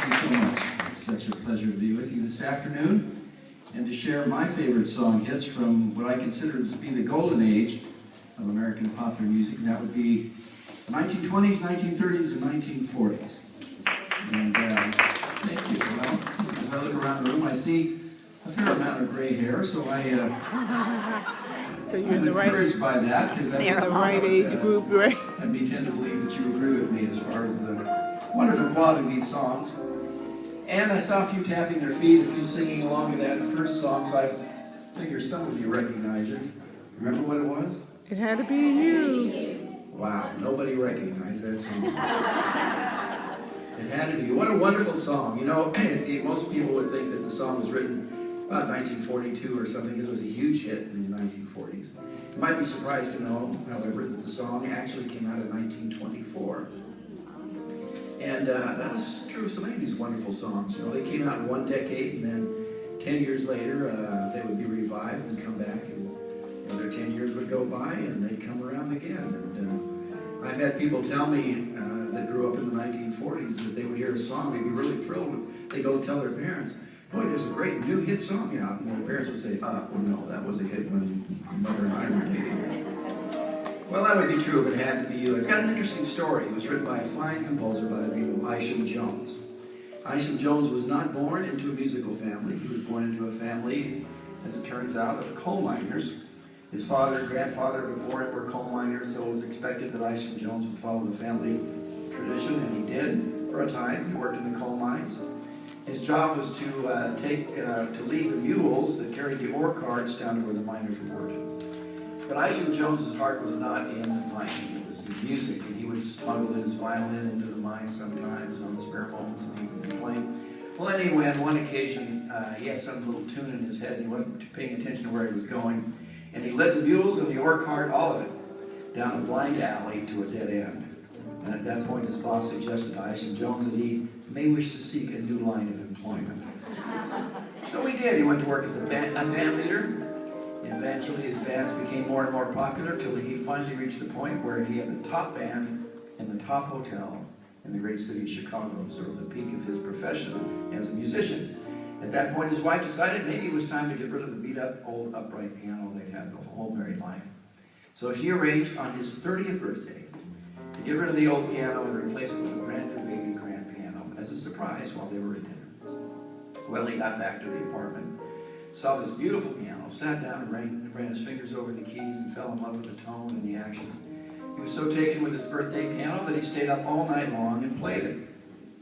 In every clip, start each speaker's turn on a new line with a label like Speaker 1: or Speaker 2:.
Speaker 1: Thank you so much. It's such a pleasure to be with you this afternoon and to share my favorite song hits from what I consider to be the golden age of American popular music, and that would be the 1920s, 1930s, and 1940s. And thank you. Well, as I look around the room, I see a fair amount of gray hair, so
Speaker 2: so you're
Speaker 1: I'm
Speaker 2: in the
Speaker 1: encouraged by that.
Speaker 2: They're the right age group, right?
Speaker 1: And we tend to believe that you agree with me as far as the wonderful quality of these songs. And I saw a few tapping their feet, a few singing along to that first song, so I figure some of you recognize it. Remember what it was?
Speaker 2: It had to be you.
Speaker 1: Wow, nobody recognized that song. It had to be. What a wonderful song. You know, most people would think that the song was written about 1942 or something, because it was a huge hit in the 1940s. You might be surprised to know, however, that the song actually came out in 1924. And that was true of so many of these wonderful songs. You know, they came out in one decade, and then 10 years later, they would be revived and come back, and another 10 years would go by, and they'd come around again. And I've had people tell me that grew up in the 1940s that they would hear a song, they'd be really thrilled with. They go tell their parents, "Boy, there's a great new hit song out." And their parents would say, well, no, that was a hit when Mother and I were dating. Well, that would be true if it had to be you. It's got an interesting story. It was written by a fine composer by the name of Isham Jones. Isham Jones was not born into a musical family. He was born into a family, as it turns out, of coal miners. His father and grandfather before him were coal miners, so it was expected that Isham Jones would follow the family tradition, and he did for a time. He worked in the coal mines. His job was to lead the mules that carried the ore carts down to where the miners were working. But Isham Jones's heart was not in mining, it was in music, and he would smuggle his violin into the mine sometimes on spare moments, and he would be playing. Well, anyway, on one occasion, he had some little tune in his head, and he wasn't paying attention to where he was going, and he led the mules and the ore cart, all of it, down a blind alley to a dead end. And at that point, his boss suggested to Isham Jones that he may wish to seek a new line of employment. So he did. He went to work as a band leader. Eventually, his bands became more and more popular till he finally reached the point where he had the top band in the top hotel in the great city of Chicago, sort of the peak of his profession as a musician. At that point, his wife decided maybe it was time to get rid of the beat-up, old upright piano they'd had the whole married life. So she arranged on his 30th birthday to get rid of the old piano and replace it with a brand new baby grand piano as a surprise while they were at dinner. Well, he got back to the apartment, saw this beautiful piano, sat down and ran his fingers over the keys and fell in love with the tone and the action. He was so taken with his birthday piano that he stayed up all night long and played it.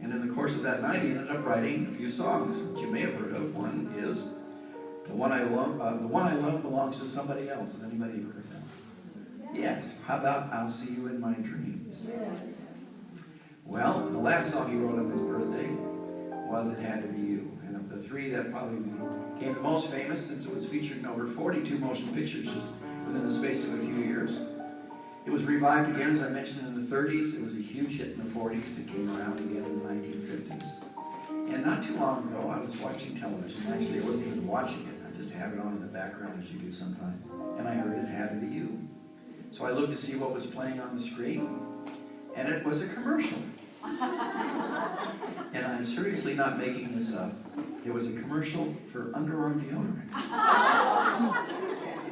Speaker 1: And in the course of that night, he ended up writing a few songs that you may have heard of. One is The One I Love Belongs to Somebody Else. Has anybody ever heard that? Yes. How about I'll See You in My Dreams? Yes. Well, the last song he wrote on his birthday was It Had to Be You. And of the three, that probably became the most famous since it was featured in over 42 motion pictures just within the space of a few years. It was revived again, as I mentioned, in the 30s. It was a huge hit in the 40s. It came around again in the 1950s. And not too long ago, I was watching television. Actually, I wasn't even watching it. I just have it on in the background, as you do sometimes. And I heard It Had to Be You. So I looked to see what was playing on the screen, and it was a commercial. And I'm seriously not making this up. It was a commercial for underarm deodorant.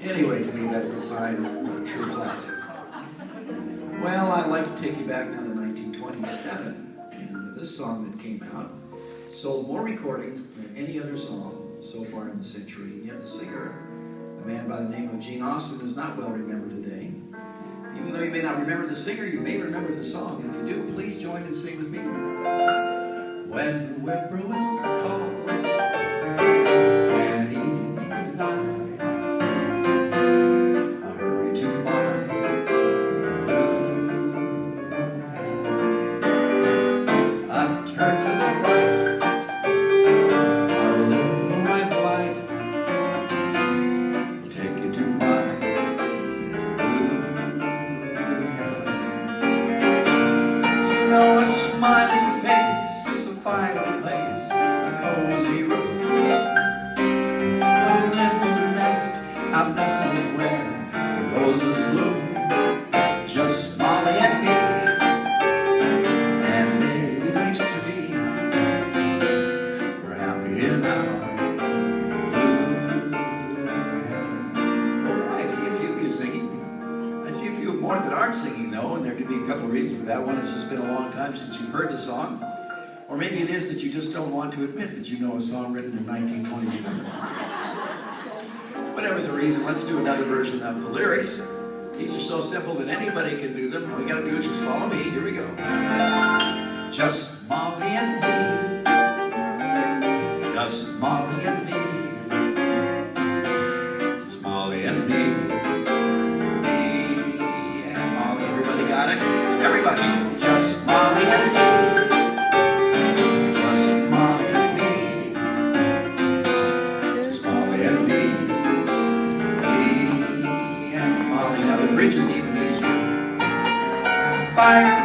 Speaker 1: Anyway, to me, that's a sign of a true classic. Well, I'd like to take you back now to 1927. And this song that came out sold more recordings than any other song so far in the century. And yet the singer, a man by the name of Gene Austin, is not well remembered today. Even though you may not remember the singer, you may remember the song. And if you do, please join and sing with me. When whippoorwills call and evening's done, smiling face, a fireplace, a cozy that one. It's just been a long time since you've heard the song. Or maybe it is that you just don't want to admit that you know a song written in 1927. Whatever the reason, let's do another version of the lyrics. These are so simple that anybody can do them. All you gotta do is just follow me. Here we go. Just Molly and me. Just Molly and me. Just Molly and me. Me and Molly. Everybody got it? Everybody. Just Molly and me. Just Molly and me. Just Molly and me. Me and Molly. Now the bridge is even easier. Fire.